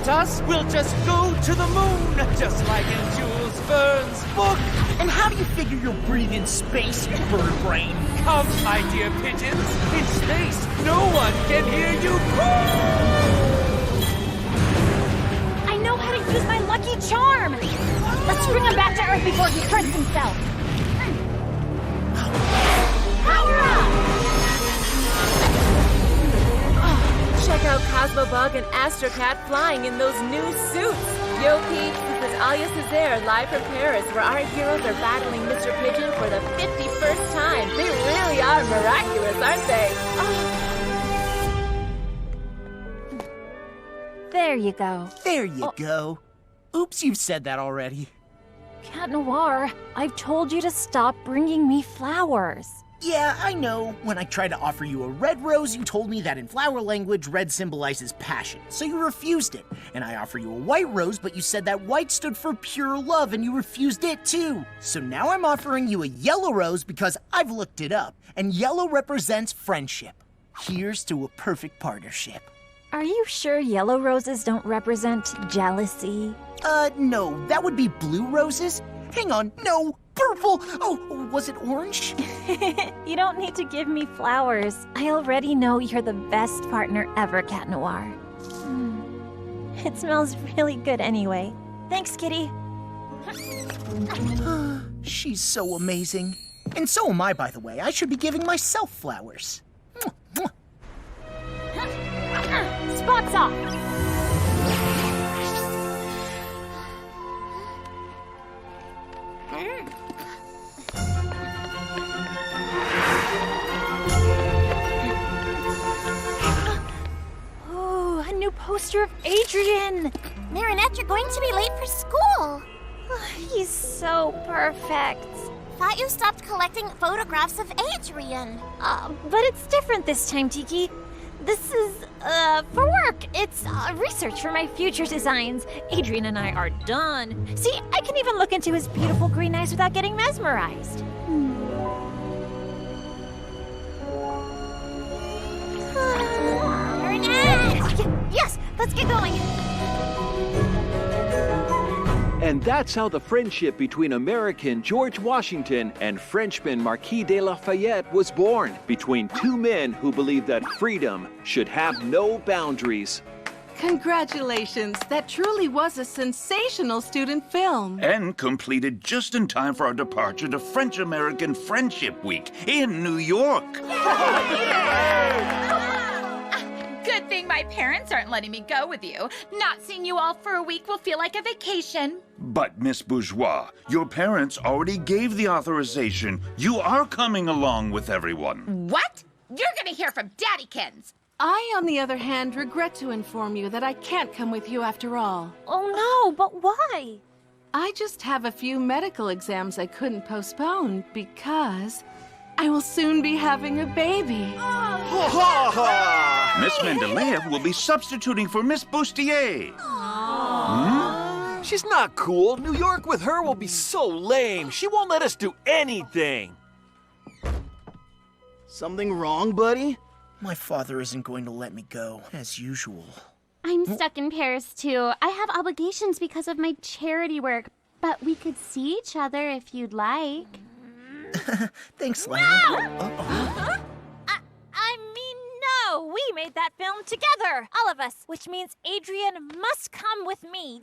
us, we'll just go to the moon, just like in Jules Verne's book. And how do you figure you'll breathe in space, bird brain? Come, my dear pigeons. In space, no one can hear you I know how to use my lucky charm. Let's bring him back to Earth before he hurts himself. Power up! Check out Cosmobug and Astrocat flying in those new suits. Yo peeps, this is Alia Césaire live from Paris, where our heroes are battling Mr. Pigeon for the 51st time. They really are miraculous, aren't they? Oh. There you go. There you go. Oops, you've said that already. Cat Noir, I've told you to stop bringing me flowers. Yeah, I know. When I tried to offer you a red rose, you told me that in flower language, red symbolizes passion, so you refused it. And I offer you a white rose, but you said that white stood for pure love, and you refused it too. So now I'm offering you a yellow rose because I've looked it up, and yellow represents friendship. Here's to a perfect partnership. Are you sure yellow roses don't represent jealousy? No, that would be blue roses. Hang on, no, purple. Oh, was it orange? You don't need to give me flowers. I already know you're the best partner ever, Cat Noir. It smells really good anyway. Thanks, Kitty. She's so amazing. And so am I, by the way. I should be giving myself flowers. Spots off! Oh, a new poster of Adrian! Marinette, you're going to be late for school. He's so perfect. Thought you stopped collecting photographs of Adrian. But it's different this time, Tiki. This is, for work. It's research for my future designs. Adrian and I are done. See, I can even look into his beautiful green eyes without getting mesmerized. Yes, let's get going. And that's how the friendship between American George Washington and Frenchman Marquis de Lafayette was born, between two men who believed that freedom should have no boundaries. Congratulations! That truly was a sensational student film. And completed just in time for our departure to French-American Friendship Week in New York. Good thing my parents aren't letting me go with you. Not seeing you all for a week will feel like a vacation. But, Miss Bourgeois, your parents already gave the authorization. You are coming along with everyone. What? You're gonna hear from Daddykins. I, on the other hand, regret to inform you that I can't come with you after all. Oh no, but why? I just have a few medical exams I couldn't postpone because I will soon be having a baby. Miss Mendeleev will be substituting for Miss Bustier. She's not cool. New York with her will be so lame. She won't let us do anything. Something wrong, buddy? My father isn't going to let me go, as usual. I'm stuck in Paris, too. I have obligations because of my charity work, but we could see each other if you'd like. Thanks, Lana. I mean, no! We made that film together! All of us! Which means Adrian must come with me.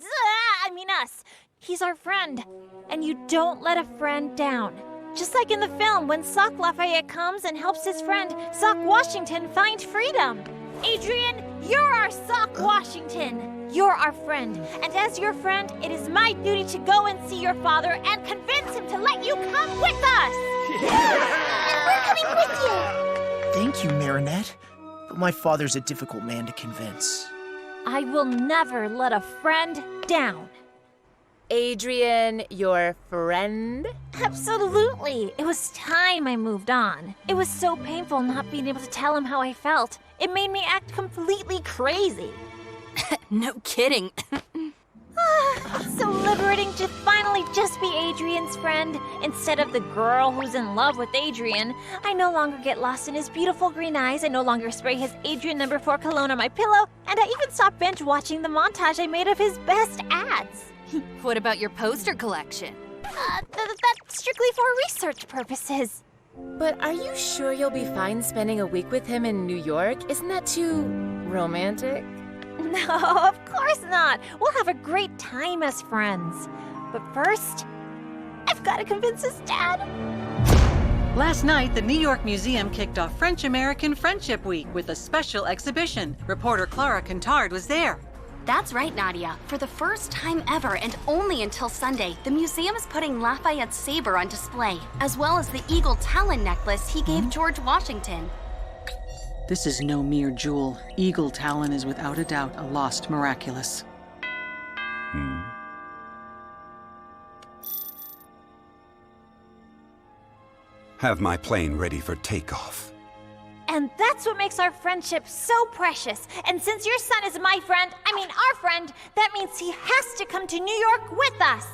I mean us. He's our friend. And you don't let a friend down. Just like in the film, when Sock Lafayette comes and helps his friend, Sock Washington, find freedom. Adrian, you're our Sock Washington. You're our friend. And as your friend, it is my duty to go and see your father and convince him to let you come with us. And we're coming with you. Thank you, Marinette. But my father's a difficult man to convince. I will never let a friend down. Adrian, your friend? Absolutely. It was time I moved on. It was so painful not being able to tell him how I felt. It made me act completely crazy. No kidding. It's so liberating to finally just be Adrian's friend instead of the girl who's in love with Adrian. I no longer get lost in his beautiful green eyes. I no longer spray his Adrian No. 4 cologne on my pillow. And I even stopped binge watching the montage I made of his best ads. What about your poster collection? That's strictly for research purposes. But are you sure you'll be fine spending a week with him in New York? Isn't that too romantic? No, of course not. We'll have a great time as friends. But first, I've got to convince his dad. Last night, the New York Museum kicked off French-American Friendship Week with a special exhibition. Reporter Clara Quintard was there. That's right, Nadia. For the first time ever, and only until Sunday, the museum is putting Lafayette's saber on display, as well as the eagle talon necklace he gave George Washington. This is no mere jewel. Eagle Talon is without a doubt a lost Miraculous. Have my plane ready for takeoff. And that's what makes our friendship so precious. And since your son is my friend, our friend, that means he has to come to New York with us.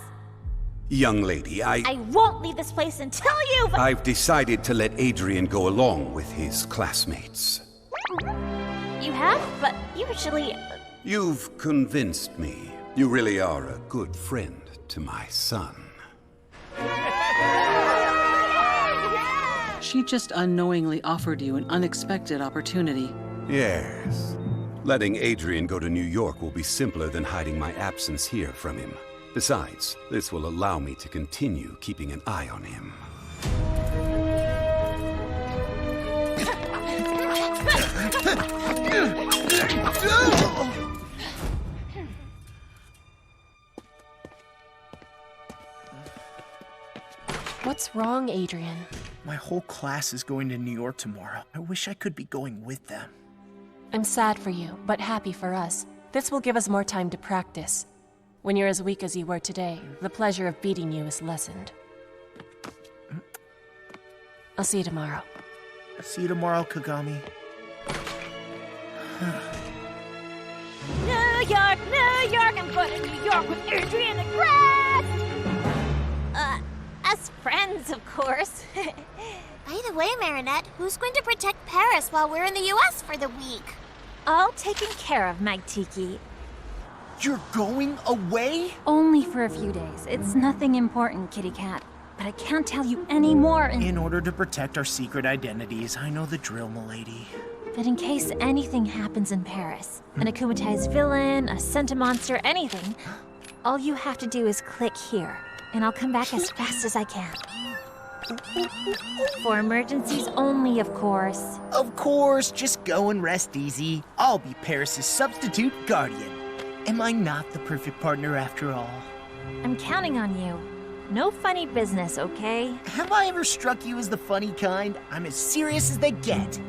Young lady, I won't leave this place until you've... I've decided to let Adrian go along with his classmates. You have? But usually... You've convinced me. You really are a good friend to my son. She just unknowingly offered you an unexpected opportunity. Yes. Letting Adrian go to New York will be simpler than hiding my absence here from him. Besides, this will allow me to continue keeping an eye on him. What's wrong, Adrian? My whole class is going to New York tomorrow. I wish I could be going with them. I'm sad for you, but happy for us. This will give us more time to practice. When you're as weak as you were today, the pleasure of beating you is lessened. I'll see you tomorrow. See you tomorrow, Kagami. New York, I'm going to New York with Adrian and Crest! As friends, of course. By the way, Marinette, who's going to protect Paris while we're in the U.S. for the week? All taken care of, Mike Tiki. You're going away? Only for a few days. It's nothing important, Kitty Cat. But I can't tell you any more. In order to protect our secret identities, I know the drill, milady. But in case anything happens in Paris, an akumatized villain, a centimonster, anything, all you have to do is click here, and I'll come back as fast as I can. For emergencies only, of course. Of course, just go and rest easy. I'll be Paris's substitute guardian. Am I not the perfect partner after all? I'm counting on you. No funny business, okay? Have I ever struck you as the funny kind? I'm as serious as they get.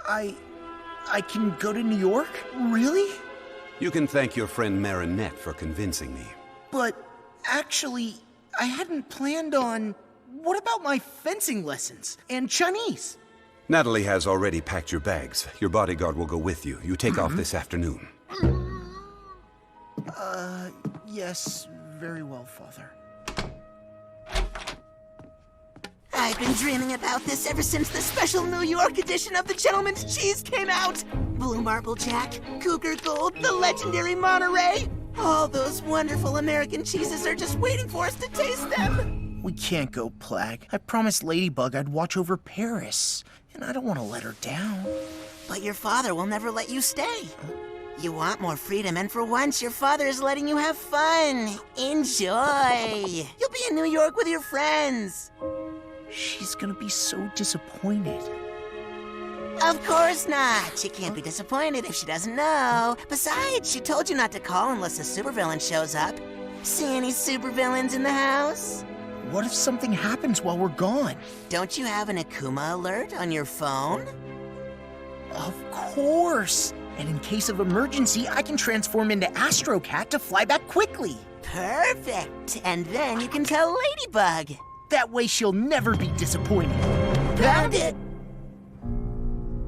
I can go to New York? Really? You can thank your friend Marinette for convincing me. But actually, I hadn't planned on... What about my fencing lessons and Chinese? Natalie has already packed your bags. Your bodyguard will go with you. You take off this afternoon. Yes, very well, Father. I've been dreaming about this ever since the special New York edition of the Gentleman's Cheese came out. Blue Marble Jack, Cougar Gold, the legendary Monterey. All those wonderful American cheeses are just waiting for us to taste them. We can't go, Plag. I promised Ladybug I'd watch over Paris, and I don't want to let her down. But your father will never let you stay. You want more freedom, and for once, your father is letting you have fun. Enjoy. You'll be in New York with your friends. She's gonna be so disappointed. Of course not. She can't be disappointed if she doesn't know. Besides, she told you not to call unless a supervillain shows up. See any supervillains in the house? What if something happens while we're gone? Don't you have an Akuma alert on your phone? Of course! And in case of emergency, I can transform into Astro Cat to fly back quickly. Perfect! And then you can tell Ladybug. That way she'll never be disappointed. Found it!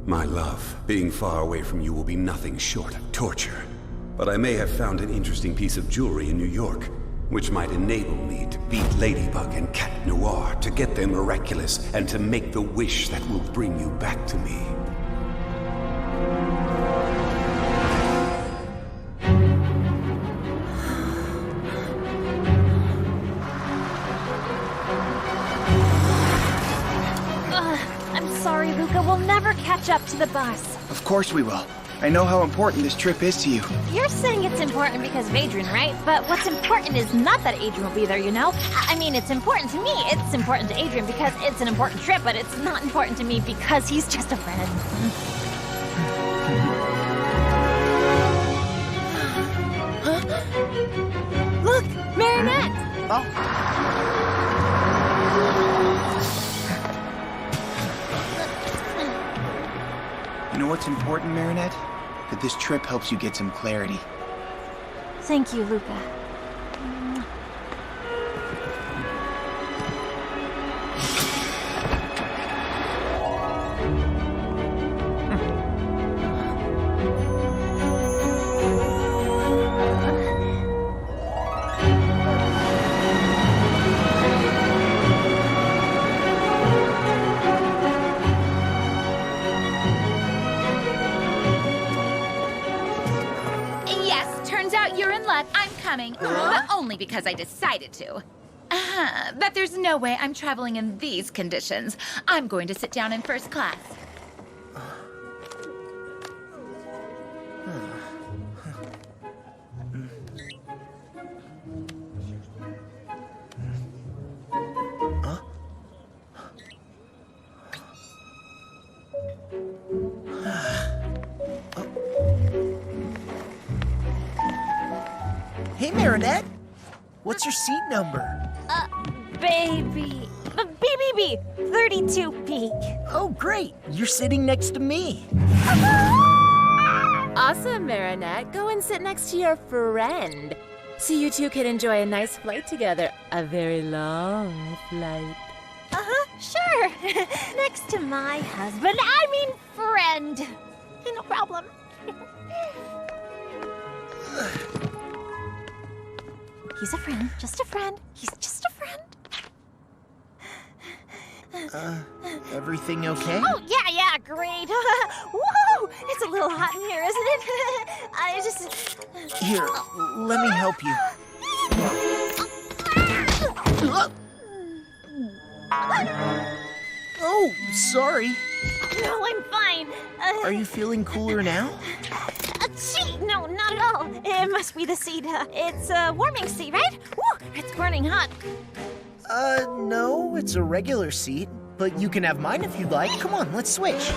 My love, being far away from you will be nothing short of torture. But I may have found an interesting piece of jewelry in New York, which might enable me to beat Ladybug and Cat Noir, to get them Miraculous, and to make the wish that will bring you back to me. I'm sorry, Luca. We'll never catch up to the bus. Of course we will. I know how important this trip is to you. You're saying it's important because of Adrian, right? But what's important is not that Adrian will be there, you know? I mean, it's important to me. It's important to Adrian because it's an important trip, but it's not important to me because he's just a friend. Look, Marinette! You know what's important, Marinette? That this trip helps you get some clarity. Thank you, Luca. I'm coming, but only because I decided to. But there's no way I'm traveling in these conditions. I'm going to sit down in first class. Hey, Marinette. What's your seat number? Baby. BBB, 32B. Oh, great. You're sitting next to me. Awesome, Marinette. Go and sit next to your friend. So you two can enjoy a nice flight together. A very long flight. Sure. Next to my husband. I mean friend. No problem. He's a friend. Just a friend. He's just a friend. Everything okay? Oh, yeah, great. Whoa! It's a little hot in here, isn't it? I just... Here, let me help you. Oh, sorry. No, I'm fine. Are you feeling cooler now? Gee, no, not at all. It must be the seat. It's a warming seat, right? Woo, it's burning hot. No, it's a regular seat. But you can have mine if you'd like. Come on, let's switch.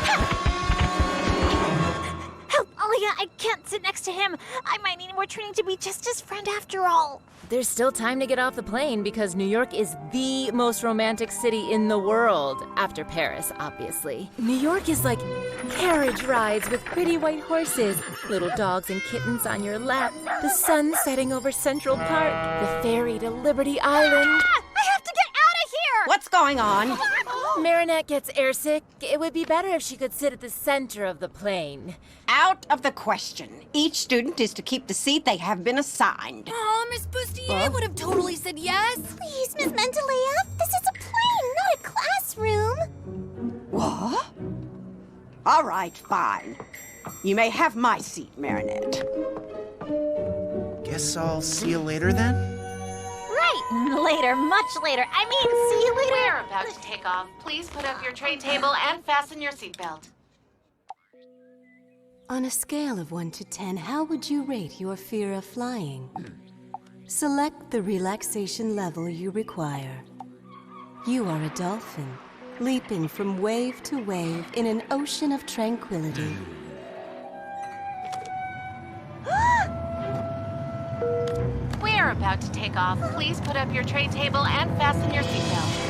Help, Alia, I can't sit next to him. I might need more training to be just his friend after all. There's still time to get off the plane because New York is the most romantic city in the world, after Paris, obviously. New York is like carriage rides with pretty white horses, little dogs and kittens on your lap, the sun setting over Central Park, the ferry to Liberty Island. I have to get out of here! What's going on? Marinette gets airsick. It would be better if she could sit at the center of the plane. Out of the question. Each student is to keep the seat they have been assigned. Oh, Miss Bustier would have totally said yes. Please, Miss Mentalea. This is a plane, not a classroom. What? All right, fine. You may have my seat, Marinette. Guess I'll see you later then? Right, later, much later. I mean, see you later. We're about to take off. Please put up your tray table and fasten your seatbelt. On a scale of 1 to 10, how would you rate your fear of flying? Select the relaxation level you require. You are a dolphin, leaping from wave to wave in an ocean of tranquility. We're about to take off. Please put up your tray table and fasten your seatbelt.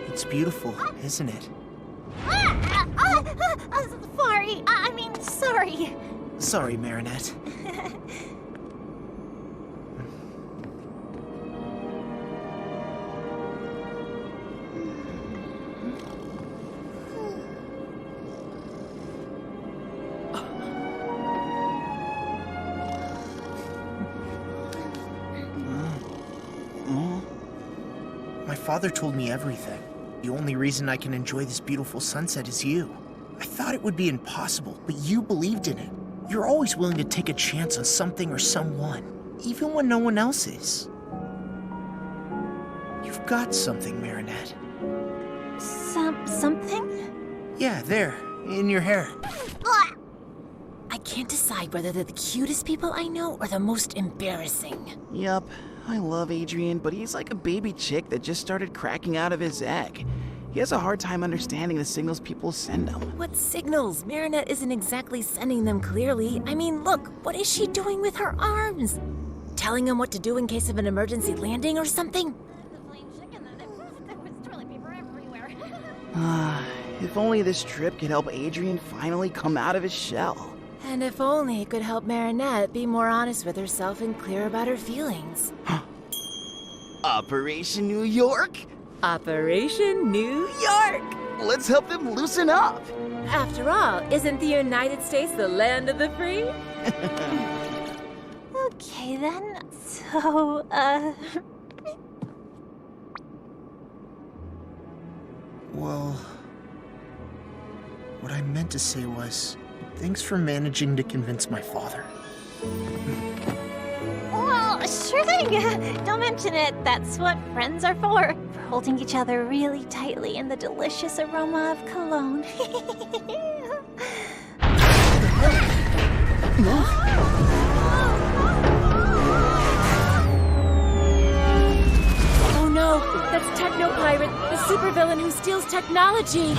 It's beautiful, isn't it? Sorry. Sorry, Marinette. My father told me everything. The only reason I can enjoy this beautiful sunset is you. I thought it would be impossible, but you believed in it. You're always willing to take a chance on something or someone, even when no one else is. You've got something, Marinette. Something? Yeah, there, in your hair. I can't decide whether they're the cutest people I know or the most embarrassing. Yup, I love Adrian, but he's like a baby chick that just started cracking out of his egg. He has a hard time understanding the signals people send him. What signals? Marinette isn't exactly sending them clearly. I mean, look, what is she doing with her arms? Telling him what to do in case of an emergency landing or something? If only this trip could help Adrian finally come out of his shell. And if only it could help Marinette be more honest with herself and clear about her feelings. Operation New York? Operation New York! Let's help them loosen up! After all, isn't the United States the land of the free? Okay then, so, Well, what I meant to say was, thanks for managing to convince my father. Well, sure thing. Don't mention it. That's what friends are for. For holding each other really tightly in the delicious aroma of cologne. Oh no, that's Techno Pirate, the supervillain who steals technology.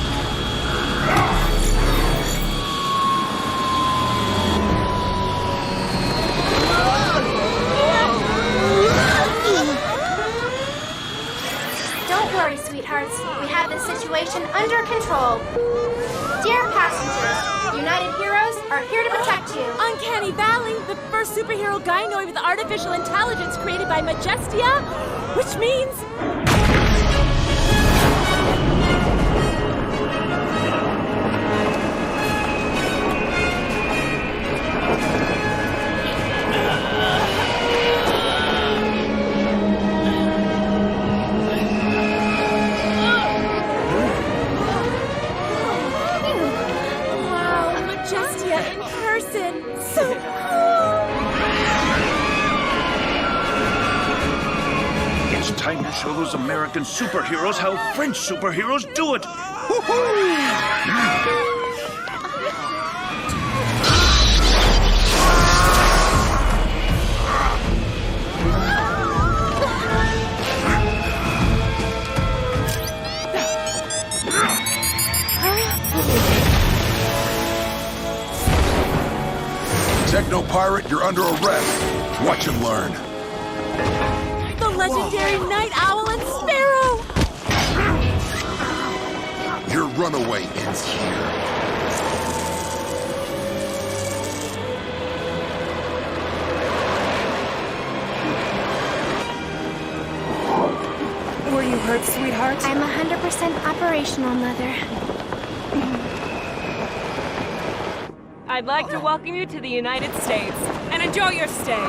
Don't worry, sweethearts. We have this situation under control. Dear passengers, United Heroes are here to protect you. Uncanny Valley, the first superhero gynoid with artificial intelligence created by Majestia, which means... Time to show those American superheroes how French superheroes do it! Techno Pirate, you're under arrest. Watch and learn. The legendary Night Owl and Sparrow! Your runaway ends here. Were you hurt, sweetheart? I'm 100% operational, Mother. I'd like to welcome you to the United States and enjoy your stay.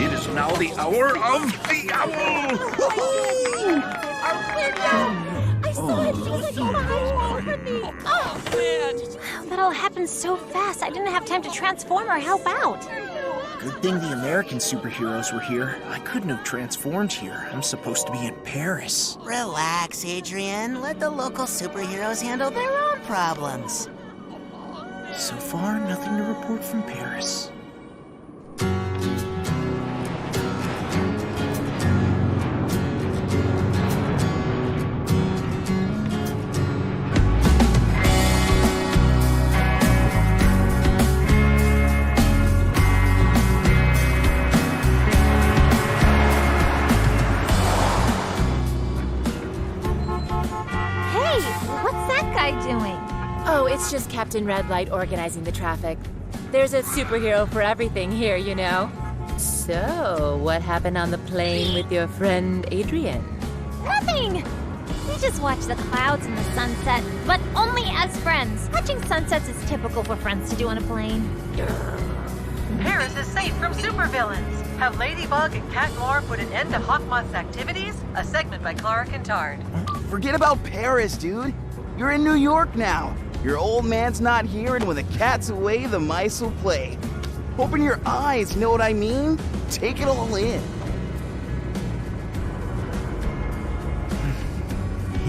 It is now the hour of the owl! Our window! I saw it! She was like behind me! Oh, man! That all happened so fast, I didn't have time to transform or help out. Good thing the American superheroes were here. I couldn't have transformed here. I'm supposed to be in Paris. Relax, Adrian. Let the local superheroes handle their own problems. So far, nothing to report from Paris. it's just Captain Red Light organizing the traffic. There's a superhero for everything here, you know. So, what happened on the plane with your friend Adrian? Nothing! We just watch the clouds and the sunset, but only as friends. Watching sunsets is typical for friends to do on a plane. Paris is safe from supervillains. Have Ladybug and Cat Noir put an end to Hawkmoth's activities? A segment by Clara Kintard. Forget about Paris, dude. You're in New York now. Your old man's not here, and when the cat's away, the mice will play. Open your eyes, you know what I mean? Take it all in.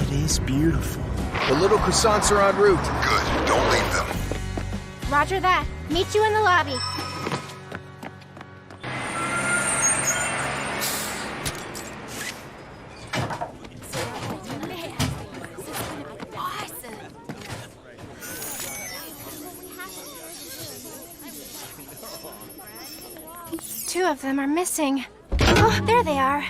It is beautiful. The little croissants are en route. Good, don't leave them. Roger that. Meet you in the lobby. Two of them are missing. Oh, there they are.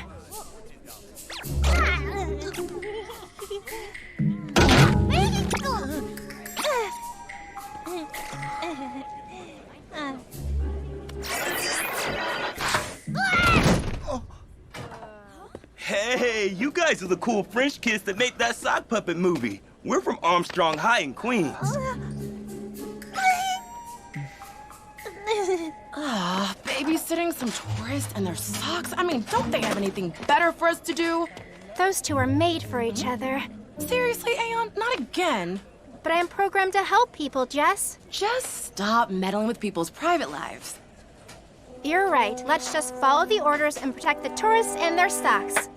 Hey, you guys are the cool French kids that made that sock puppet movie. We're from Armstrong High in Queens. Babysitting some tourists and their socks? I mean, don't they have anything better for us to do? Those two are made for each other. Seriously, Aeon? Not again. But I am programmed to help people, Jess. Just stop meddling with people's private lives. You're right. Let's just follow the orders and protect the tourists and their socks.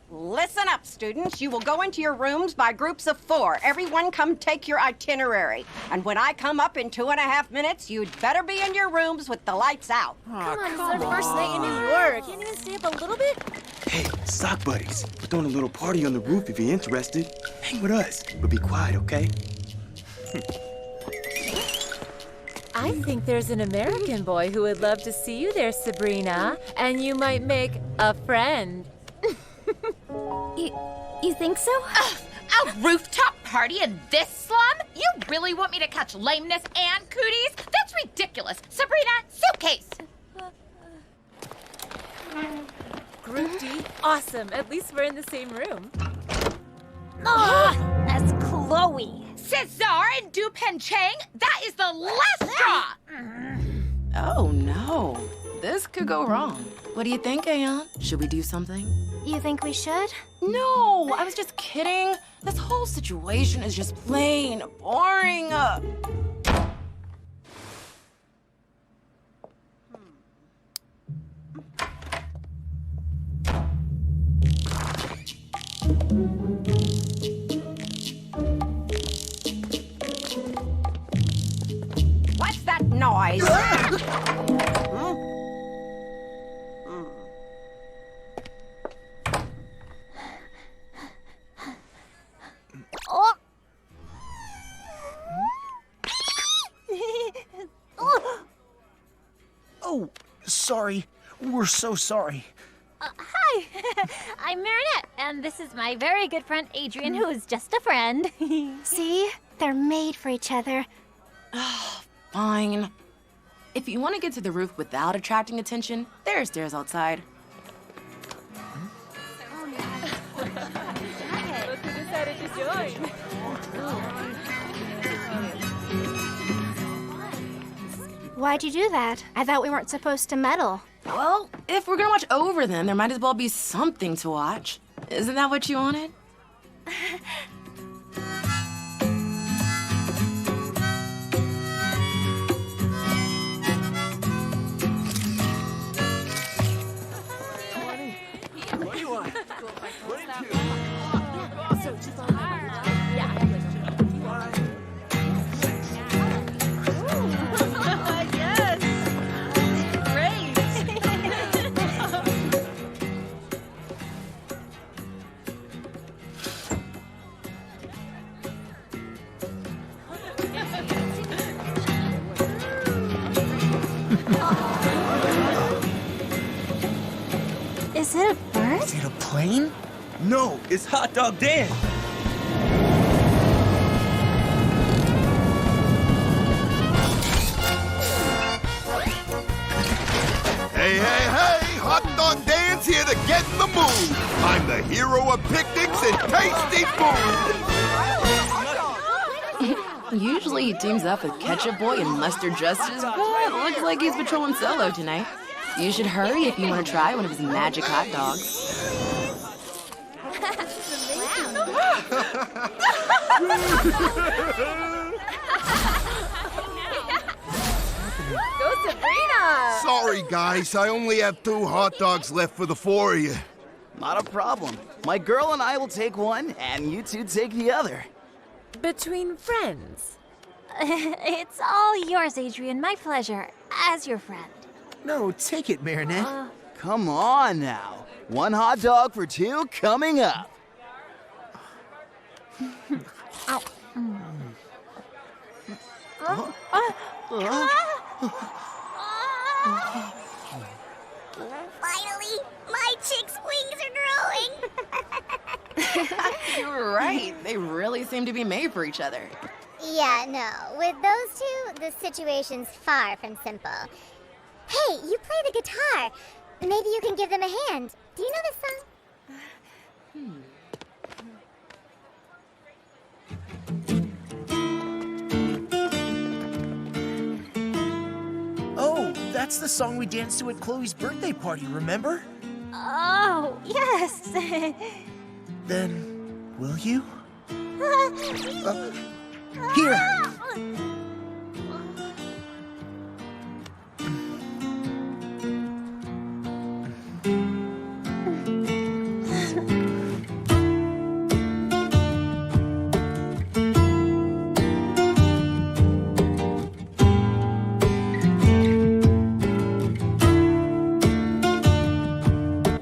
Listen up, students. You will go into your rooms by groups of 4. Everyone come take your itinerary. And when I come up in 2.5 minutes, you'd better be in your rooms with the lights out. Come on, it's our first night in New York. Can't even stay up a little bit? Hey, sock buddies, we're throwing a little party on the roof if you're interested. Hang with us, but be quiet, okay? I think there's an American boy who would love to see you there, Sabrina. And you might make a friend. You think so? A rooftop party in this slum? You really want me to catch lameness and cooties? That's ridiculous. Sabrina, suitcase. Group D, awesome. At least we're in the same room. That's Chloe. Cesar and Dupen Chang, that is the last straw. Oh, no. This could go wrong. What do you think, Aeon? Should we do something? You think we should? No, I was just kidding. This whole situation is just plain boring. What's that noise? Oh, sorry. We're so sorry. Hi, I'm Marinette, and this is my very good friend Adrian, who is just a friend. See? They're made for each other. Fine. If you want to get to the roof without attracting attention, there are stairs outside. Look who decided to join. Why'd you do that? I thought we weren't supposed to meddle. Well, if we're gonna watch over them, there might as well be something to watch. Isn't that what you wanted? What do you want? Is it a bird? Is it a plane? No, it's Hot Dog Dan. to get in the mood. I'm the hero of picnics and tasty food. Usually he teams up with Ketchup Boy and Mustard Justice, but looks like he's patrolling solo tonight. You should hurry if you want to try one of his magic hot dogs. Go Sabrina! Sorry, guys. I only have 2 hot dogs left for the 4 of you. Not a problem. My girl and I will take one, and you two take the other. Between friends. It's all yours, Adrian. My pleasure. As your friend. No, take it, Marinette. Come on now. 1 hot dog for 2 coming up. Ow. Finally, my chick's wings are growing. You're right. They really seem to be made for each other. Yeah, no. With those two, the situation's far from simple. Hey, you play the guitar. Maybe you can give them a hand. Do you know this song? Oh, that's the song we danced to at Chloe's birthday party, remember? Oh, yes. Then, will you? Here.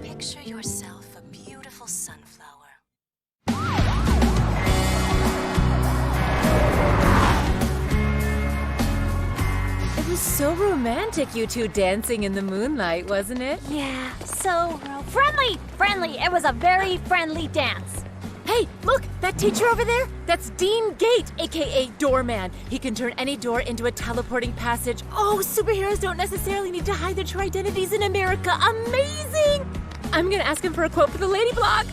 Picture yourself a beautiful sunflower. It was so romantic, you two dancing in the moonlight, wasn't it? Yeah, so friendly. Friendly. It was a very friendly dance. Hey, look, that teacher over there? That's Dean Gate, aka Doorman. He can turn any door into a teleporting passage. Oh, superheroes don't necessarily need to hide their true identities in America. Amazing! I'm gonna ask him for a quote for the Lady Blog.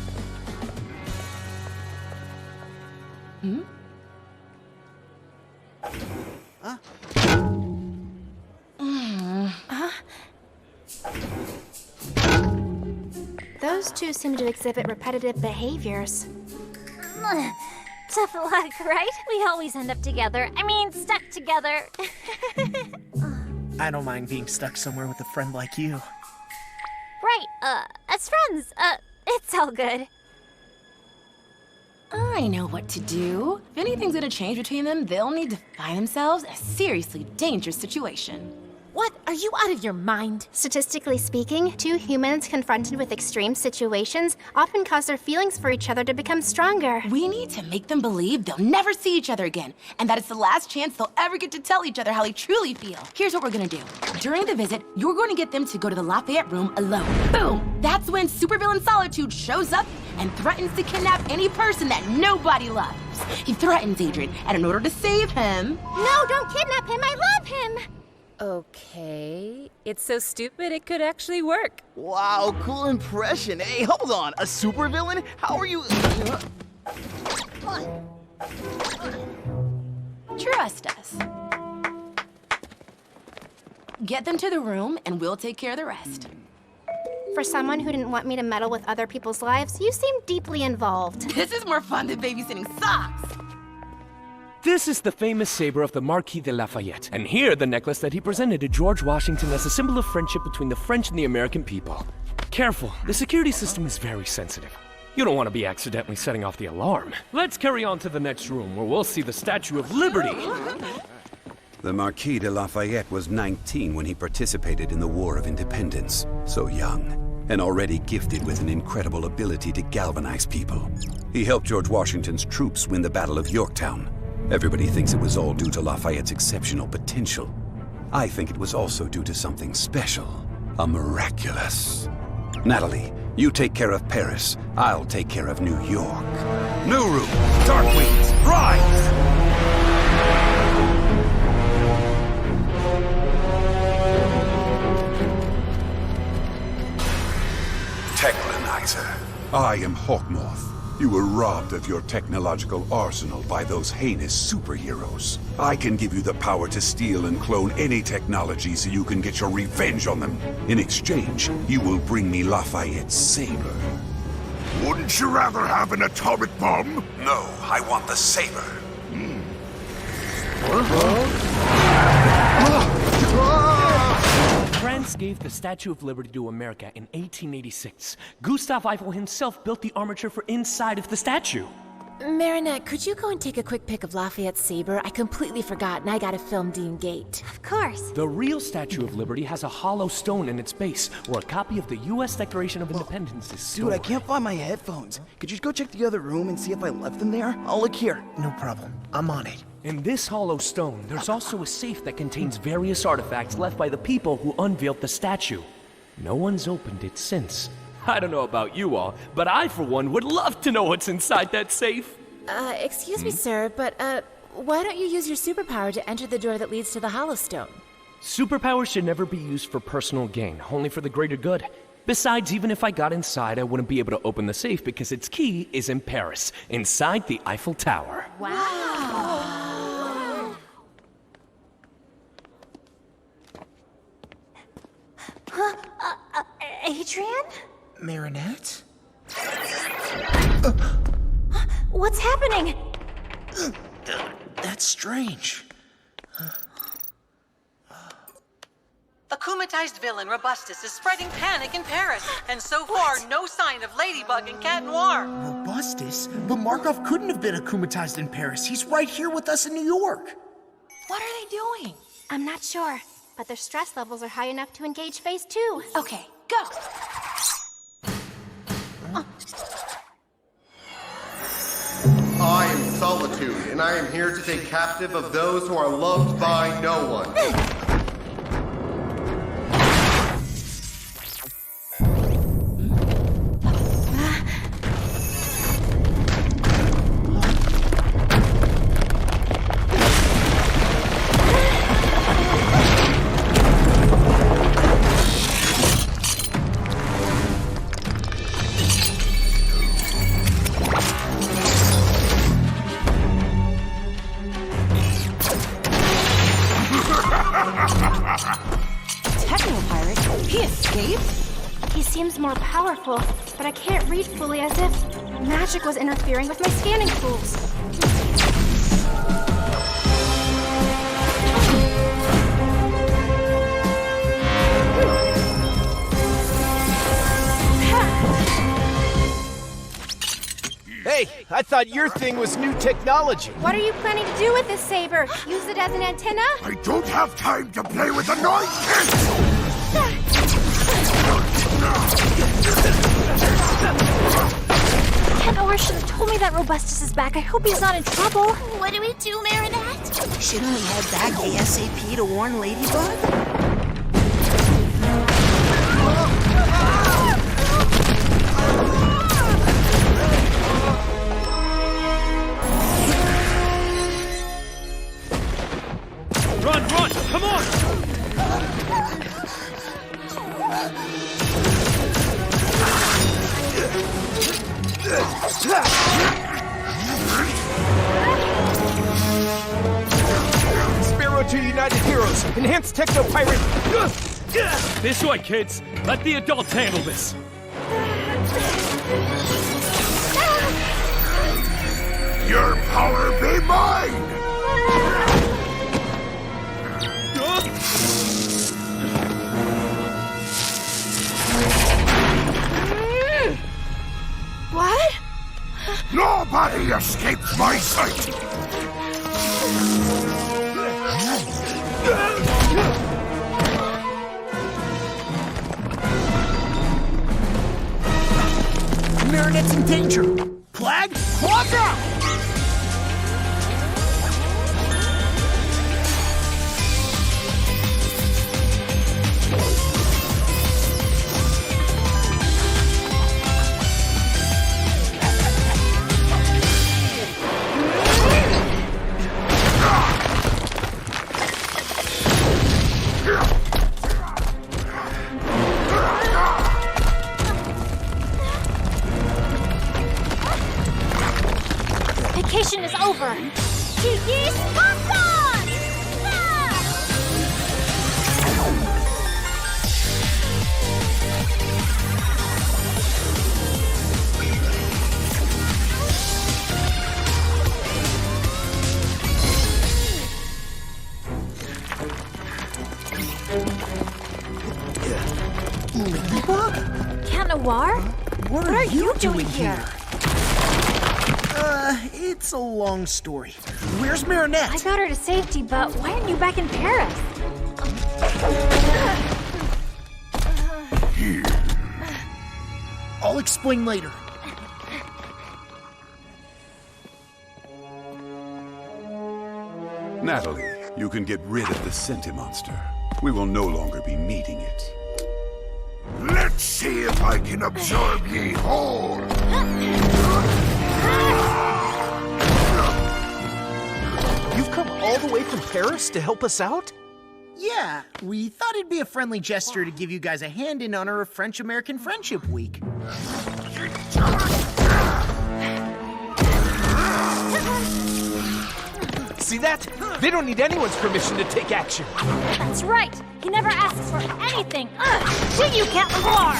Those two seem to exhibit repetitive behaviors. Tough luck, right? We always end up together. I mean, stuck together. I don't mind being stuck somewhere with a friend like you. Right, as friends, it's all good. I know what to do. If anything's gonna change between them, they'll need to find themselves in a seriously dangerous situation. What? Are you out of your mind? Statistically speaking, 2 humans confronted with extreme situations often cause their feelings for each other to become stronger. We need to make them believe they'll never see each other again, and that it's the last chance they'll ever get to tell each other how they truly feel. Here's what we're gonna do. During the visit, you're going to get them to go to the Lafayette room alone. Boom! That's when supervillain Solitude shows up and threatens to kidnap any person that nobody loves. He threatens Adrian, and in order to save him... No, don't kidnap him! I love him! Okay, it's so stupid it could actually work. Wow, cool impression. Hey, hold on. A supervillain? How are you... Trust us. Get them to the room, and we'll take care of the rest. For someone who didn't want me to meddle with other people's lives, you seem deeply involved. This is more fun than babysitting socks. This is the famous saber of the Marquis de Lafayette, and here the necklace that he presented to George Washington as a symbol of friendship between the French and the American people. Careful, the security system is very sensitive. You don't want to be accidentally setting off the alarm. Let's carry on to the next room, where we'll see the Statue of Liberty. The Marquis de Lafayette was 19 when he participated in the War of Independence. So young, and already gifted with an incredible ability to galvanize people. He helped George Washington's troops win the Battle of Yorktown. Everybody thinks it was all due to Lafayette's exceptional potential. I think it was also due to something special, a miraculous. Natalie, you take care of Paris. I'll take care of New York. New room, Darkwings, rise! Techlanizer. I am Hawkmoth. You were robbed of your technological arsenal by those heinous superheroes. I can give you the power to steal and clone any technology so you can get your revenge on them. In exchange, you will bring me Lafayette's saber. Wouldn't you rather have an atomic bomb? No, I want the saber. France gave the Statue of Liberty to America in 1886. Gustav Eiffel himself built the armature for inside of the statue. Marinette, could you go and take a quick pic of Lafayette's saber? I completely forgot, and I gotta film Dean Gate. Of course. The real Statue of Liberty has a hollow stone in its base, where a copy of the U.S. Declaration of Independence is stored. Dude, I can't find my headphones. Could you go check the other room and see if I left them there? I'll look here. No problem. I'm on it. In this hollow stone, there's also a safe that contains various artifacts left by the people who unveiled the statue. No one's opened it since. I don't know about you all, but I, for one, would love to know what's inside that safe. Excuse me, sir, but, why don't you use your superpower to enter the door that leads to the Hollow Stone? Superpowers should never be used for personal gain, only for the greater good. Besides, even if I got inside, I wouldn't be able to open the safe because its key is in Paris, inside the Eiffel Tower. Wow! Huh? Adrian? Marinette? What's happening? That's strange. The Akumatized villain Robustus is spreading panic in Paris, and so far, no sign of Ladybug and Cat Noir. Robustus? But Markov couldn't have been akumatized in Paris. He's right here with us in New York. What are they doing? I'm not sure, but their stress levels are high enough to engage phase 2. Okay, go! I am Solitude, and I am here to take captive of those who are loved by no one. He seems more powerful, but I can't read fully, as if magic was interfering with my scanning tools. Hey, I thought your thing was new technology. What are you planning to do with this saber? Use it as an antenna? I don't have time to play with the noise pencil! Cat Noir should have told me that Robustus is back. I hope he's not in trouble. What do we do, Marinette? Shouldn't we head back ASAP to warn Ladybug? Run, run! Come on! Sparrow to United Heroes! Enhanced Techno Pirate! This way, kids! Let the adults handle this! Your power be mine! What? Nobody escapes my sight! Marinette's in danger! Plag, watch out! over. Kiki Sparkon! Ladybug? Cat Noir? What are you doing here? It's a long story. Where's Marinette? I got her to safety, but why aren't you back in Paris? I'll explain later. Natalie, you can get rid of the Sentimonster. We will no longer be needing it. Let's see if I can absorb ye whole. You've come all the way from Paris to help us out? Yeah, we thought it'd be a friendly gesture to give you guys a hand in honor of French-American Friendship Week. See that? They don't need anyone's permission to take action. That's right. He never asks for anything. To you, Cat Noir!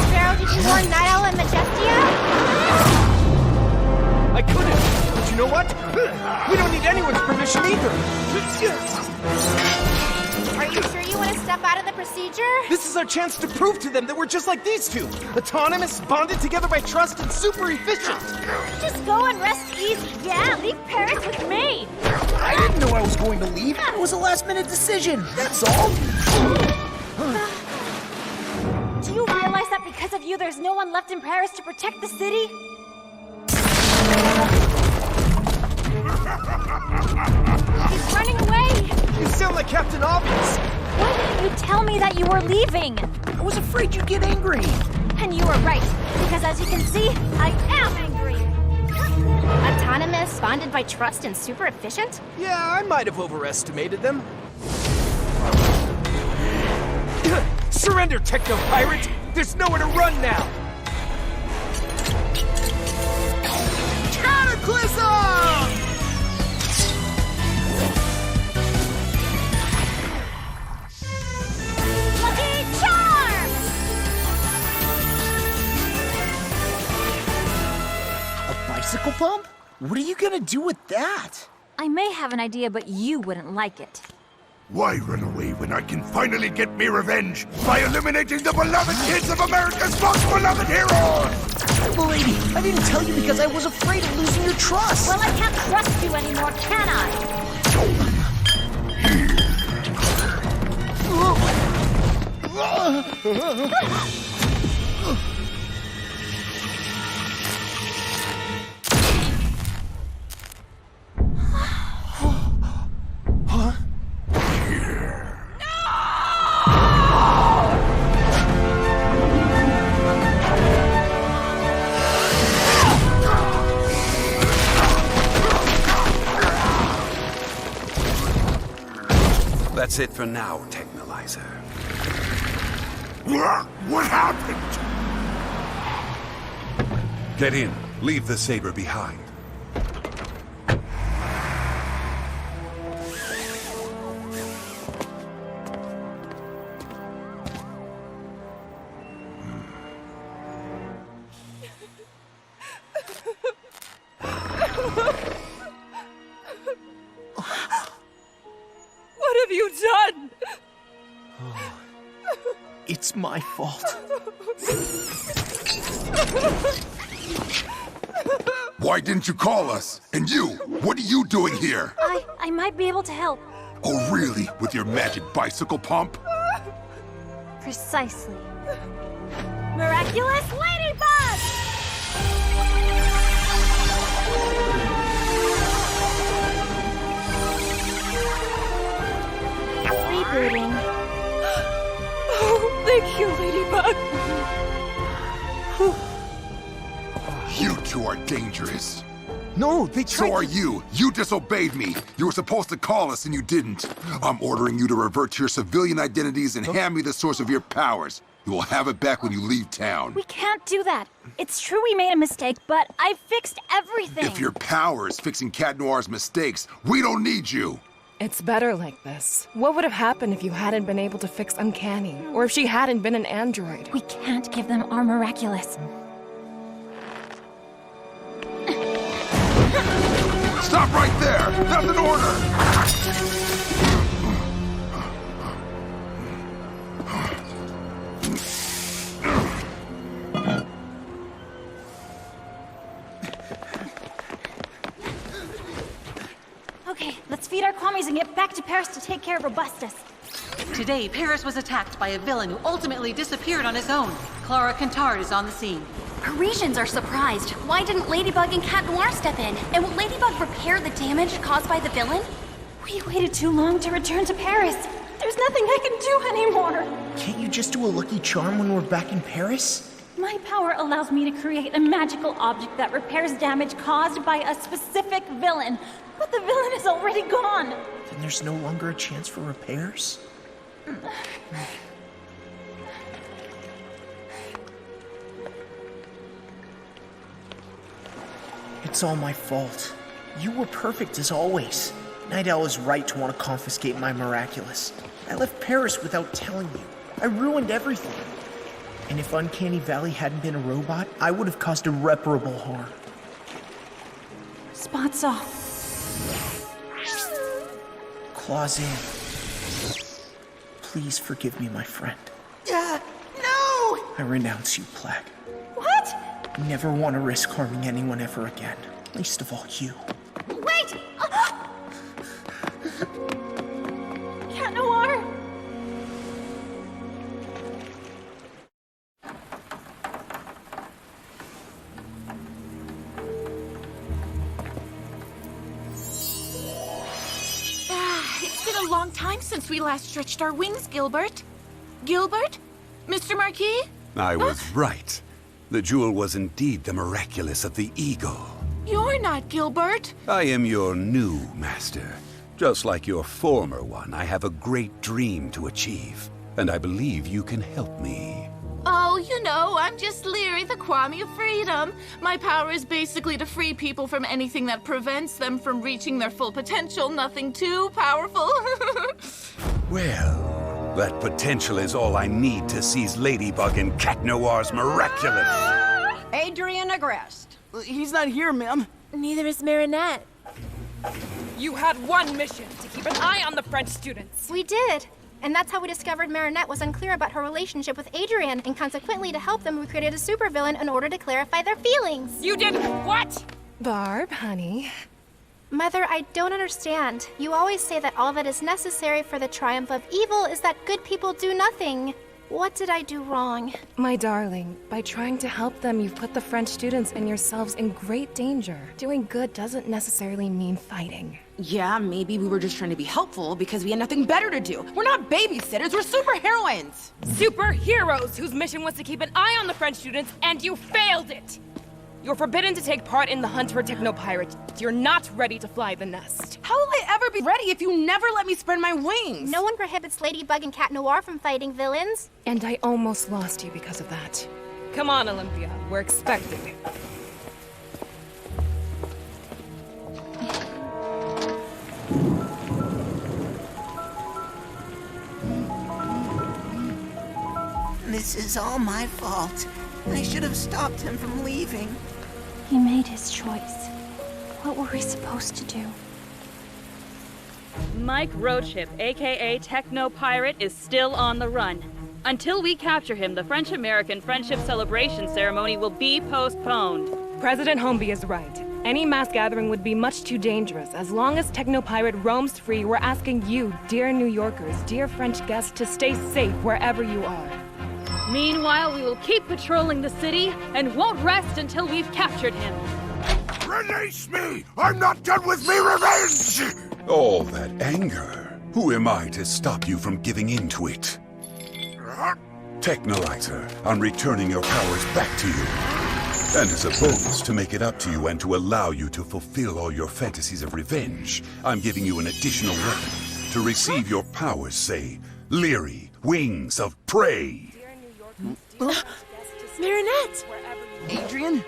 Sparrow, did you warn Night Owl and Majestia? I couldn't, but you know what? We don't need anyone's permission either. Are you sure you want to step out of the procedure? This is our chance to prove to them that we're just like these two. Autonomous, bonded together by trust, and super efficient. Just go and rest easy. Yeah, leave Paris with me. I didn't know I was going to leave. It was a last-minute decision, that's all. Do you realize that because of you, there's no one left in Paris to protect the city? He's running away! You sound like Captain Obvious! Why didn't you tell me that you were leaving? I was afraid you'd get angry. And you were right, because as you can see, I am angry! Autonomous, bonded by trust, and super efficient? Yeah, I might have overestimated them. Surrender, Techno-Pirate! There's nowhere to run now! Cataclysm! Lucky Charm! A bicycle pump? What are you gonna do with that? I may have an idea, but you wouldn't like it. Why run away when I can finally get me revenge by eliminating the beloved kids of America's most beloved heroes? Lady, I didn't tell you because I was afraid of losing your trust. Well, I can't trust you anymore, can I? That's it for now, Technolyzer. What happened? Get in. Leave the saber behind. What have you done? It's my fault. Why didn't you call us? And you, what are you doing here? I might be able to help. Oh, really? With your magic bicycle pump? Precisely. Miraculous Ladybug! Rebooting. Oh, thank you, Ladybug. You two are dangerous. No, they tried So are you. You disobeyed me. You were supposed to call us and you didn't. I'm ordering you to revert to your civilian identities and hand me the source of your powers. You will have it back when you leave town. We can't do that. It's true we made a mistake, but I've fixed everything. If your power is fixing Cat Noir's mistakes, we don't need you. It's better like this. What would have happened if you hadn't been able to fix Uncanny? Or if she hadn't been an android? We can't give them our Miraculous. Stop right there! That's an order! Okay, let's feed our commies and get back to Paris to take care of Robustus. Today, Paris was attacked by a villain who ultimately disappeared on his own. Clara Cantard is on the scene. Parisians are surprised. Why didn't Ladybug and Cat Noir step in? And will Ladybug repair the damage caused by the villain? We waited too long to return to Paris. There's nothing I can do anymore. Can't you just do a lucky charm when we're back in Paris? My power allows me to create a magical object that repairs damage caused by a specific villain. But the villain is already gone. Then there's no longer a chance for repairs? It's all my fault. You were perfect as always. Night Owl is right to want to confiscate my Miraculous. I left Paris without telling you. I ruined everything. And if Uncanny Valley hadn't been a robot, I would have caused irreparable harm. Spots off. Claws in. Please forgive me, my friend. No! I renounce you, Plague. What? Never want to risk harming anyone ever again. Least of all you. Wait! Cat Noir! It's been a long time since we last stretched our wings, Gilbert. Gilbert? Mr. Marquis? I was right. The jewel was indeed the Miraculous of the Eagle. You're not Gilbert. I am your new master. Just like your former one, I have a great dream to achieve, and I believe you can help me. Oh, you know, I'm just Leary, the Kwame of Freedom. My power is basically to free people from anything that prevents them from reaching their full potential. Nothing too powerful. Well, that potential is all I need to seize Ladybug and Cat Noir's Miraculous. Adrian Agreste. He's not here, ma'am. Neither is Marinette. You had one mission, to keep an eye on the French students. We did. And that's how we discovered Marinette was unclear about her relationship with Adrian, and consequently, to help them, we created a supervillain in order to clarify their feelings. You did what? Barb, honey. Mother, I don't understand. You always say that all that is necessary for the triumph of evil is that good people do nothing. What did I do wrong? My darling, by trying to help them, you've put the French students and yourselves in great danger. Doing good doesn't necessarily mean fighting. Yeah, maybe we were just trying to be helpful because we had nothing better to do. We're not babysitters, we're superheroines. Superheroes whose mission was to keep an eye on the French students, and you failed it! You're forbidden to take part in the hunt for Technopirates. You're not ready to fly the nest. How will I ever be ready if you never let me spread my wings? No one prohibits Ladybug and Cat Noir from fighting villains. And I almost lost you because of that. Come on, Olympia. We're expecting. This is all my fault. I should have stopped him from leaving. He made his choice. What were we supposed to do? Mike Roadship, aka Techno Pirate, is still on the run. Until we capture him, the French-American Friendship Celebration ceremony will be postponed. President Holmby is right. Any mass gathering would be much too dangerous. As long as Techno Pirate roams free, we're asking you, dear New Yorkers, dear French guests, to stay safe wherever you are. Meanwhile, we will keep patrolling the city and won't rest until we've captured him. Release me! I'm not done with me revenge! All that anger. Who am I to stop you from giving in to it? Technolyzer, I'm returning your powers back to you. And as a bonus to make it up to you and to allow you to fulfill all your fantasies of revenge, I'm giving you an additional weapon. To receive your powers, say, Leery, Wings of Prey. Marinette! Adrian?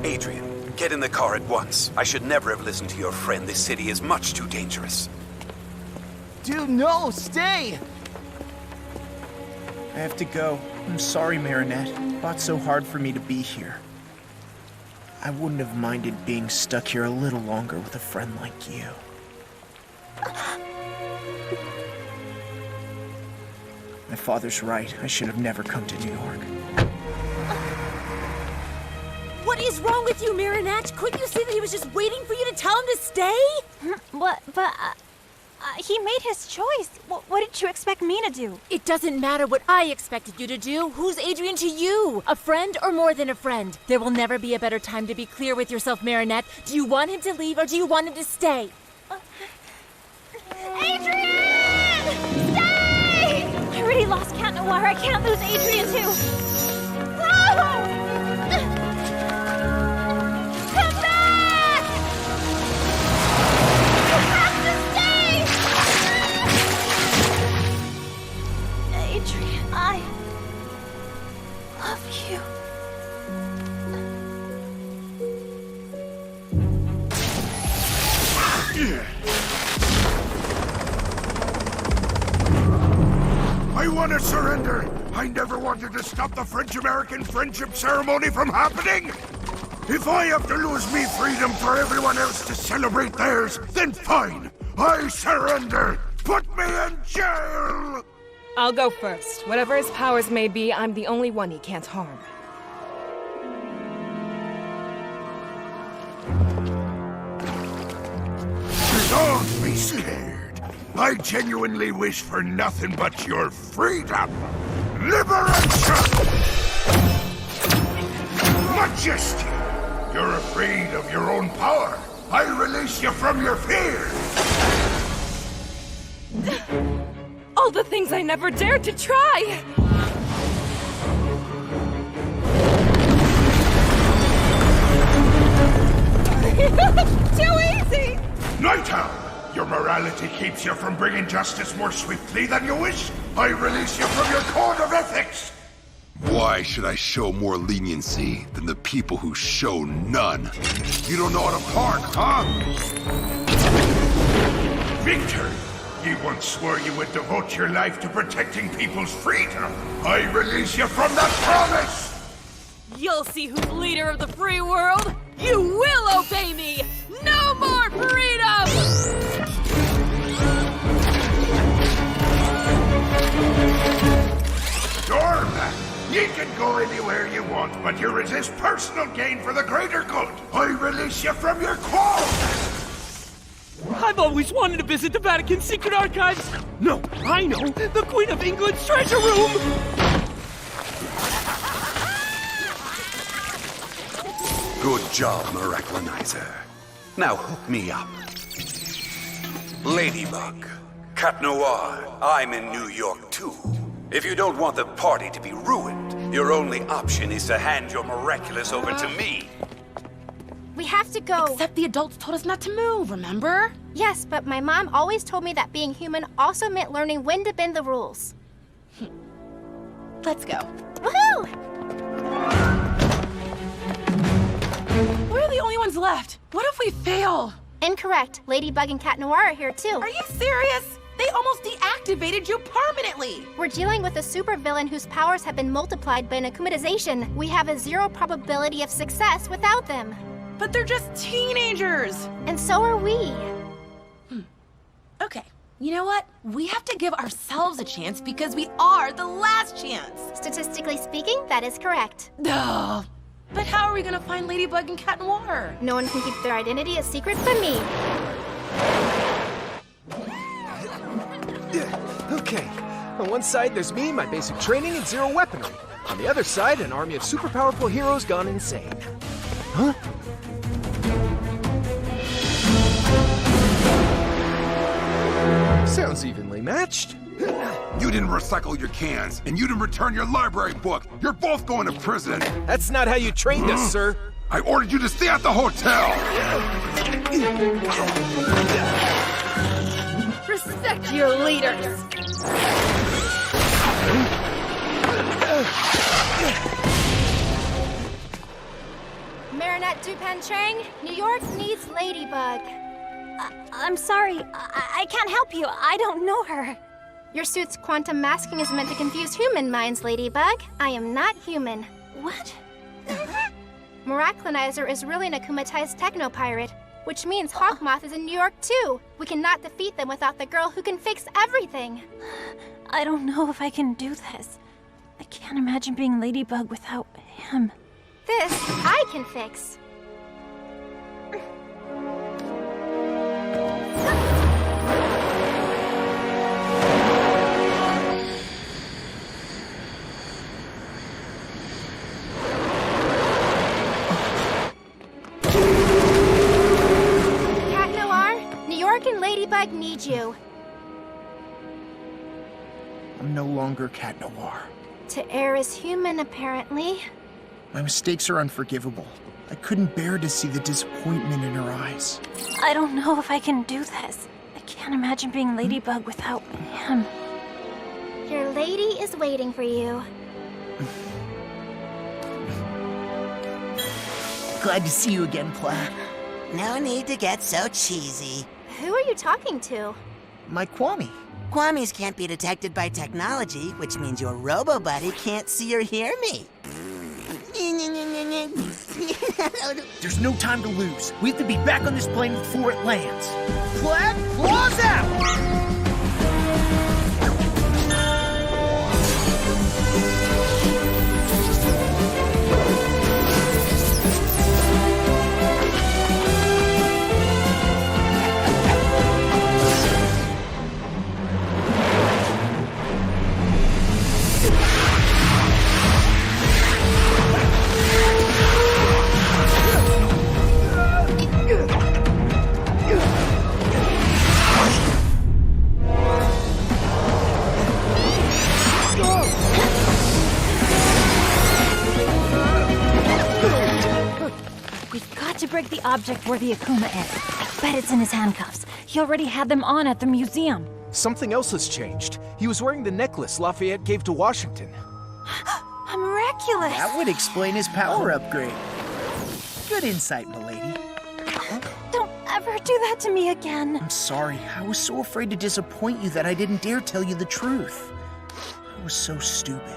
Adrian, get in the car at once. I should never have listened to your friend. This city is much too dangerous. Dude, no, stay! I have to go. I'm sorry, Marinette. It fought so hard for me to be here. I wouldn't have minded being stuck here a little longer with a friend like you. My father's right. I should have never come to New York. What is wrong with you, Marinette? Couldn't you see that he was just waiting for you to tell him to stay? He made his choice. What did you expect me to do? It doesn't matter what I expected you to do. Who's Adrian to you? A friend or more than a friend? There will never be a better time to be clear with yourself, Marinette. Do you want him to leave or do you want him to stay? Adrian! Stay! I already lost Cat Noir. I can't lose Adrian too. No! Come back! You have to stay! Adrian, I love you. I want to surrender. I never wanted to stop the French-American friendship ceremony from happening. If I have to lose me freedom for everyone else to celebrate theirs, then fine. I surrender. Put me in jail. I'll go first. Whatever his powers may be, I'm the only one he can't harm. Don't be scared. I genuinely wish for nothing but your freedom. Liberation! Majesty! You're afraid of your own power. I release you from your fear. All the things I never dared to try! Too easy! Night Owl! Your morality keeps you from bringing justice more swiftly than you wish. I release you from your code of ethics. Why should I show more leniency than the people who show none? You don't know how to park, huh? Victor! You once swore you would devote your life to protecting people's freedom. I release you from that promise! You'll see who's leader of the free world. You will obey me! No more freedom! Doorman, you can go anywhere you want, but you resist personal gain for the greater good. I release you from your quarrel. I've always wanted to visit the Vatican secret archives. No, I know, the Queen of England's treasure room. Good job, Miraculous. Now hook me up. Ladybug, Cat Noir, I'm in New York too. If you don't want the party to be ruined, your only option is to hand your Miraculous over to me. We have to go. Except the adults told us not to move, remember? Yes, but my mom always told me that being human also meant learning when to bend the rules. Let's go. Woohoo! We're the only ones left. What if we fail? Incorrect. Ladybug and Cat Noir are here too. Are you serious? They almost deactivated you permanently. We're dealing with a supervillain whose powers have been multiplied by an akumatization. We have a 0 probability of success without them. But they're just teenagers. And so are we. Okay, you know what? We have to give ourselves a chance because we are the last chance. Statistically speaking, that is correct. Duh. But how are we gonna find Ladybug and Cat Noir? No one can keep their identity a secret from me. Okay. On one side, there's me, my basic training, and 0 weaponry. On the other side, an army of super powerful heroes gone insane. Huh? Sounds evenly matched. You didn't recycle your cans, and you didn't return your library book. You're both going to prison. That's not how you trained us, sir. I ordered you to stay at the hotel. Respect your leaders. Marinette Dupan Chang, New York needs Ladybug. I'm sorry. I can't help you. I don't know her. Your suit's quantum masking is meant to confuse human minds, Ladybug. I am not human. What? Miraculonizer is really an akumatized techno-pirate, which means Hawkmoth is in New York too. We cannot defeat them without the girl who can fix everything. I don't know if I can do this. I can't imagine being Ladybug without him. This, I can fix. Cat Noir, New York and Ladybug need you. I'm no longer Cat Noir. To err is human, apparently. My mistakes are unforgivable. I couldn't bear to see the disappointment in her eyes. I don't know if I can do this. I can't imagine being Ladybug without him. Your lady is waiting for you. Glad to see you again, Plaid. No need to get so cheesy. Who are you talking to? My Kwame. Kwamis can't be detected by technology, which means your robo-buddy can't see or hear me. There's no time to lose. We have to be back on this plane before it lands. Plaid, claws out! Break the object where the Akuma is. I bet it's in his handcuffs. He already had them on at the museum. Something else has changed. He was wearing the necklace Lafayette gave to Washington. A Miraculous! That would explain his power upgrade. Good insight, milady. Don't ever do that to me again. I'm sorry. I was so afraid to disappoint you that I didn't dare tell you the truth. I was so stupid.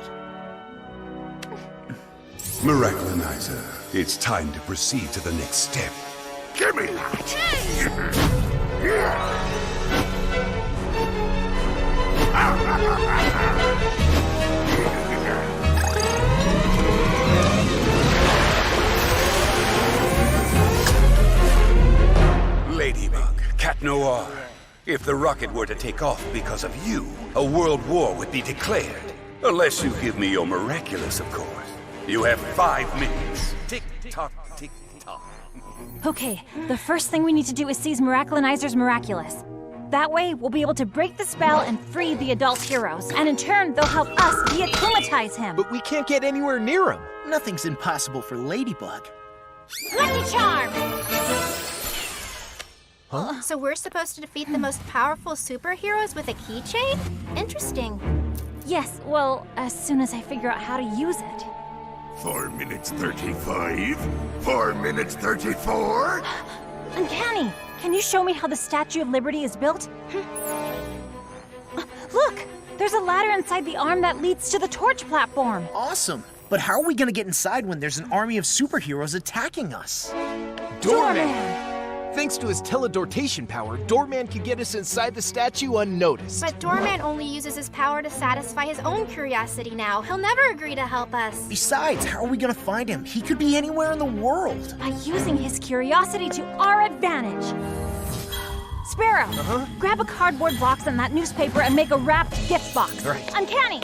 Miraculonizer, it's time to proceed to the next step. Give me that! Ladybug, Cat Noir, if the rocket were to take off because of you, a world war would be declared. Unless you give me your Miraculous, of course. You have 5 minutes. Tick-tock, tick-tock. Okay, the first thing we need to do is seize Miraculonizer's Miraculous. That way, we'll be able to break the spell and free the adult heroes. And in turn, they'll help us de-akumatize him. But we can't get anywhere near him. Nothing's impossible for Ladybug. Lucky Charm! Huh? So we're supposed to defeat the most powerful superheroes with a keychain? Interesting. Yes, well, as soon as I figure out how to use it. 4 minutes 35? 4 minutes 34? Uncanny! Can you show me how the Statue of Liberty is built? Look! There's a ladder inside the arm that leads to the torch platform. Awesome! But how are we gonna get inside when there's an army of superheroes attacking us? Doorman! Thanks to his teledortation power, Doorman can get us inside the statue unnoticed. But Doorman only uses his power to satisfy his own curiosity now. He'll never agree to help us. Besides, how are we gonna find him? He could be anywhere in the world. By using his curiosity to our advantage. Sparrow, grab a cardboard box and that newspaper and make a wrapped gift box. Right. Uncanny!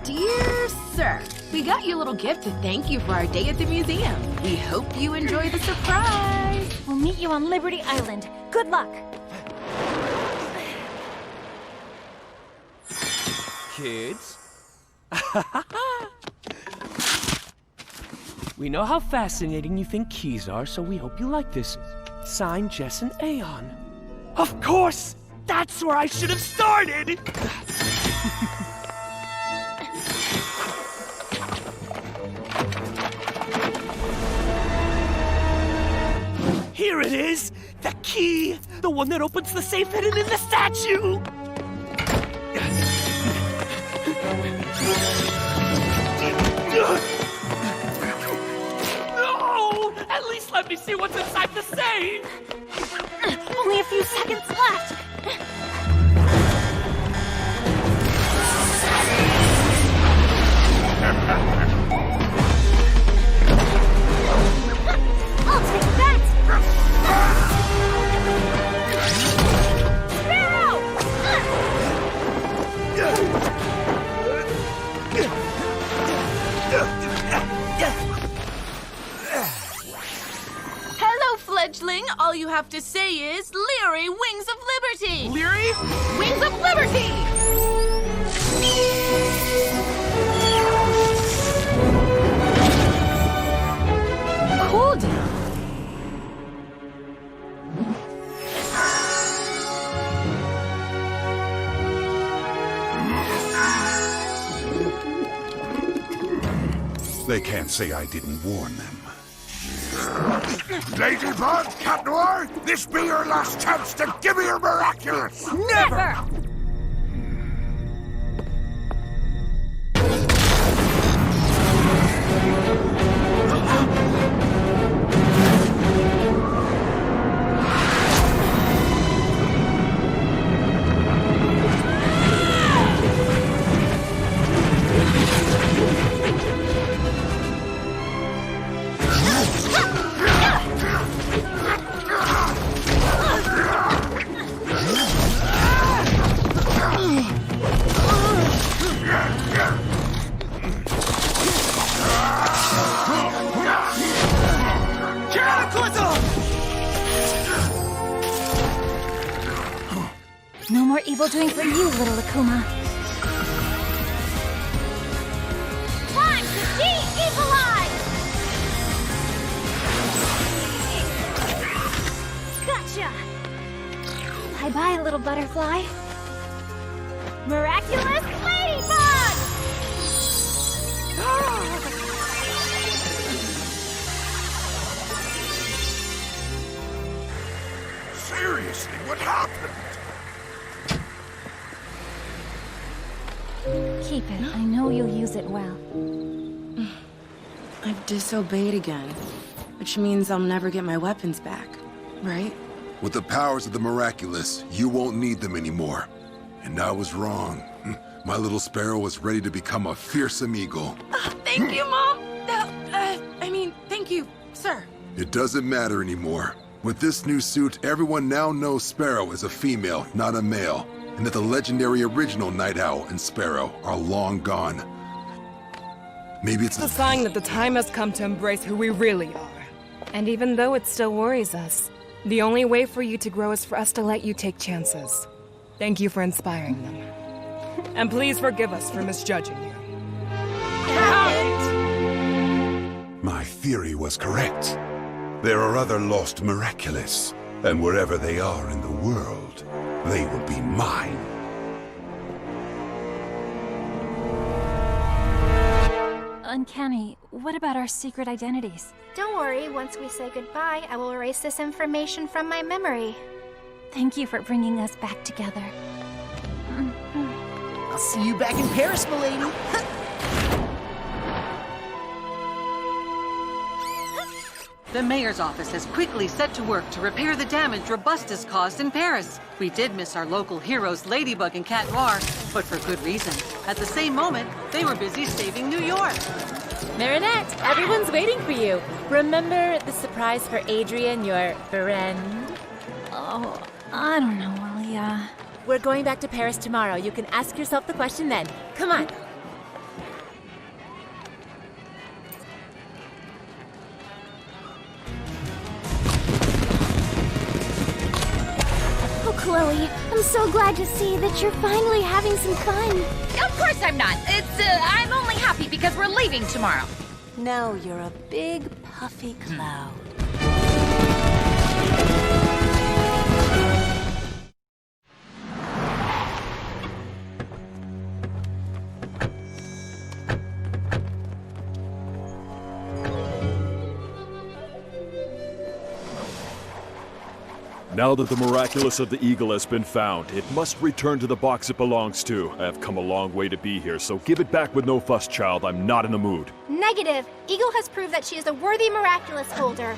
Dear sir, we got you a little gift to thank you for our day at the museum. We hope you enjoy the surprise. Well, me meet you on Liberty Island. Good luck. Kids? We know how fascinating you think keys are, so we hope you like this. Signed, Jess and Aeon. Of course! That's where I should have started! Here it is! The key! The one that opens the safe hidden in the statue! No! At least let me see what's inside the safe! Only a few seconds left! I'll take that! Sparrow! Hello, fledgling. All you have to say is Leary Wings of Liberty. Leary? Wings of Liberty! Cool down. They can't say I didn't warn them. Ladybug, Cat Noir, this be your last chance to give me your Miraculous! Never! No more evil doing for you, little Akuma. Time to de-evilize! Gotcha! Bye-bye, little butterfly. Miraculous Ladybug! Seriously, what happened? Keep it. I know you'll use it well. I've disobeyed again, which means I'll never get my weapons back, right? With the powers of the Miraculous, you won't need them anymore. And I was wrong. My little sparrow was ready to become a fearsome eagle. Thank you, Mom! Thank you, sir. It doesn't matter anymore. With this new suit, everyone now knows Sparrow is a female, not a male, and that the legendary original Night Owl and Sparrow are long gone. Maybe it's a sign that the time has come to embrace who we really are. And even though it still worries us, the only way for you to grow is for us to let you take chances. Thank you for inspiring them. And please forgive us for misjudging you. My theory was correct. There are other lost Miraculous, and wherever they are in the world, they will be mine. Uncanny, what about our secret identities? Don't worry, once we say goodbye, I will erase this information from my memory. Thank you for bringing us back together. I'll see you back in Paris, m'lady. The mayor's office has quickly set to work to repair the damage Robustus caused in Paris. We did miss our local heroes Ladybug and Cat Noir, but for good reason. At the same moment, they were busy saving New York. Marinette, everyone's waiting for you. Remember the surprise for Adrian, your friend? Oh, I don't know, Alia. We're going back to Paris tomorrow. You can ask yourself the question then. Come on. Chloe. I'm so glad to see that you're finally having some fun. Of course I'm not. I'm only happy because we're leaving tomorrow. Now you're a big, puffy cloud. Now that the Miraculous of the Eagle has been found, it must return to the box it belongs to. I have come a long way to be here, so give it back with no fuss, child. I'm not in the mood. Negative. Eagle has proved that she is a worthy Miraculous holder.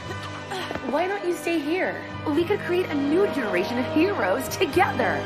Why don't you stay here? We could create a new generation of heroes together.